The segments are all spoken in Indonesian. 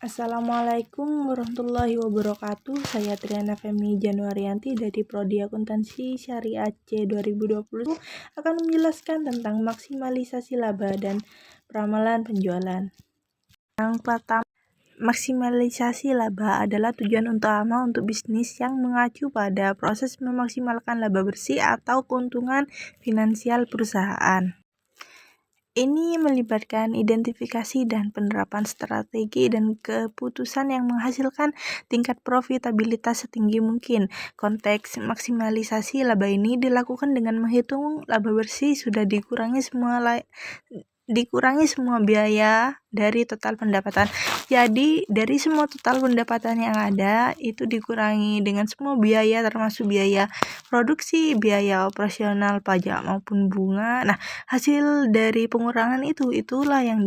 Assalamualaikum warahmatullahi wabarakatuh. Saya Triana Femi Januarianti dari Prodi Akuntansi Syariah C 2020 akan menjelaskan tentang maksimalisasi laba dan peramalan penjualan. Yang pertama, maksimalisasi laba adalah tujuan utama untuk bisnis yang mengacu pada proses memaksimalkan laba bersih atau keuntungan finansial perusahaan. Ini melibatkan identifikasi dan penerapan strategi dan keputusan yang menghasilkan tingkat profitabilitas setinggi mungkin. Konteks maksimalisasi laba ini dilakukan dengan menghitung laba bersih sudah dikurangi semua biaya dari total pendapatan. Jadi dari semua total pendapatan yang ada itu dikurangi dengan semua biaya termasuk biaya produksi, biaya operasional, pajak maupun bunga. Nah, hasil dari pengurangan itulah yang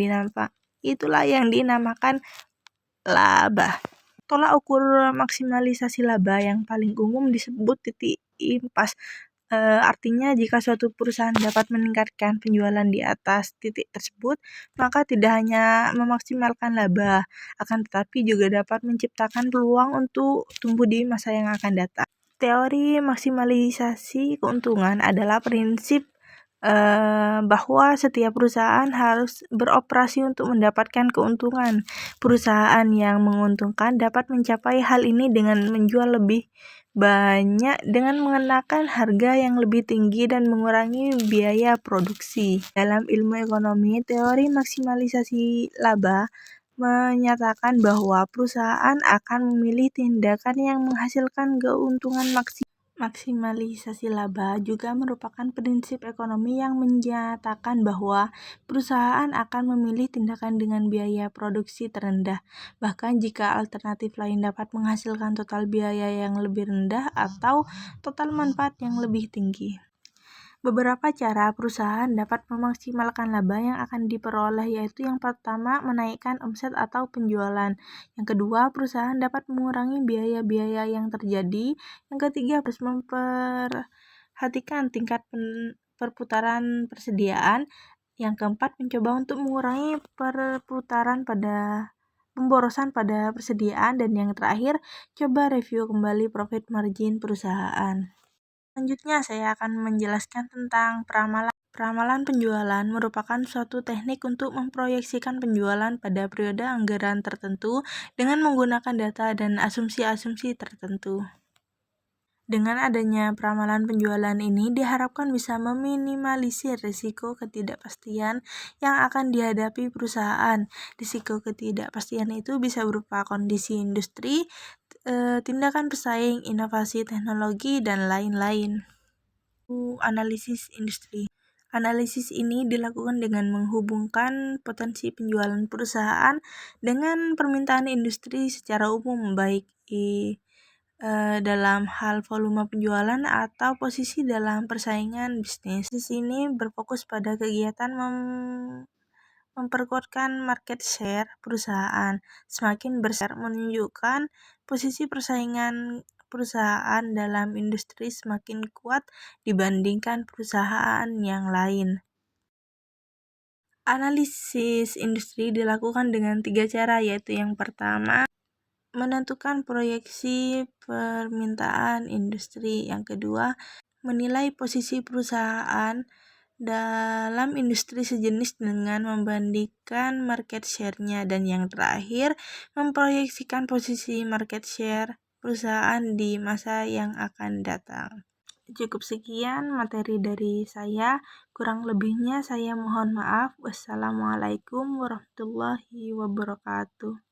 dinamakan laba. Tolak ukur maksimalisasi laba yang paling umum disebut titik impas. Artinya jika suatu perusahaan dapat meningkatkan penjualan di atas titik tersebut, maka tidak hanya memaksimalkan laba, akan tetapi juga dapat menciptakan peluang untuk tumbuh di masa yang akan datang. Teori maksimalisasi keuntungan adalah prinsip bahwa setiap perusahaan harus beroperasi untuk mendapatkan keuntungan. Perusahaan yang menguntungkan dapat mencapai hal ini dengan menjual lebih banyak dengan mengenakan harga yang lebih tinggi dan mengurangi biaya produksi. Dalam ilmu ekonomi, teori maksimalisasi laba menyatakan bahwa perusahaan akan memilih tindakan yang menghasilkan keuntungan maksimal. Maksimalisasi laba juga merupakan prinsip ekonomi yang menyatakan bahwa perusahaan akan memilih tindakan dengan biaya produksi terendah, bahkan jika alternatif lain dapat menghasilkan total biaya yang lebih rendah atau total manfaat yang lebih tinggi. Beberapa cara perusahaan dapat memaksimalkan laba yang akan diperoleh yaitu yang pertama, menaikkan omset atau penjualan. Yang kedua, perusahaan dapat mengurangi biaya-biaya yang terjadi. Yang ketiga, harus memperhatikan tingkat perputaran persediaan. Yang keempat, mencoba untuk mengurangi pemborosan pada persediaan. Dan yang terakhir, coba review kembali profit margin perusahaan. Selanjutnya, saya akan menjelaskan tentang peramalan. Peramalan penjualan merupakan suatu teknik untuk memproyeksikan penjualan pada periode anggaran tertentu dengan menggunakan data dan asumsi-asumsi tertentu. Dengan adanya peramalan penjualan ini diharapkan bisa meminimalisir risiko ketidakpastian yang akan dihadapi perusahaan. Risiko ketidakpastian itu bisa berupa kondisi industri, tindakan pesaing, inovasi teknologi, dan lain-lain. Analisis industri. Analisis ini dilakukan dengan menghubungkan potensi penjualan perusahaan dengan permintaan industri secara umum, baik dalam hal volume penjualan atau posisi dalam persaingan bisnis. Di sini berfokus pada kegiatan memperkuatkan market share perusahaan. Semakin besar menunjukkan posisi persaingan perusahaan dalam industri semakin kuat dibandingkan perusahaan yang lain. Analisis industri dilakukan dengan 3 cara, yaitu yang pertama, menentukan proyeksi permintaan industri. Yang kedua, menilai posisi perusahaan dalam industri sejenis dengan membandingkan market share-nya. Dan yang terakhir, memproyeksikan posisi market share perusahaan di masa yang akan datang. Cukup sekian materi dari saya, kurang lebihnya saya mohon maaf. Wassalamualaikum warahmatullahi wabarakatuh.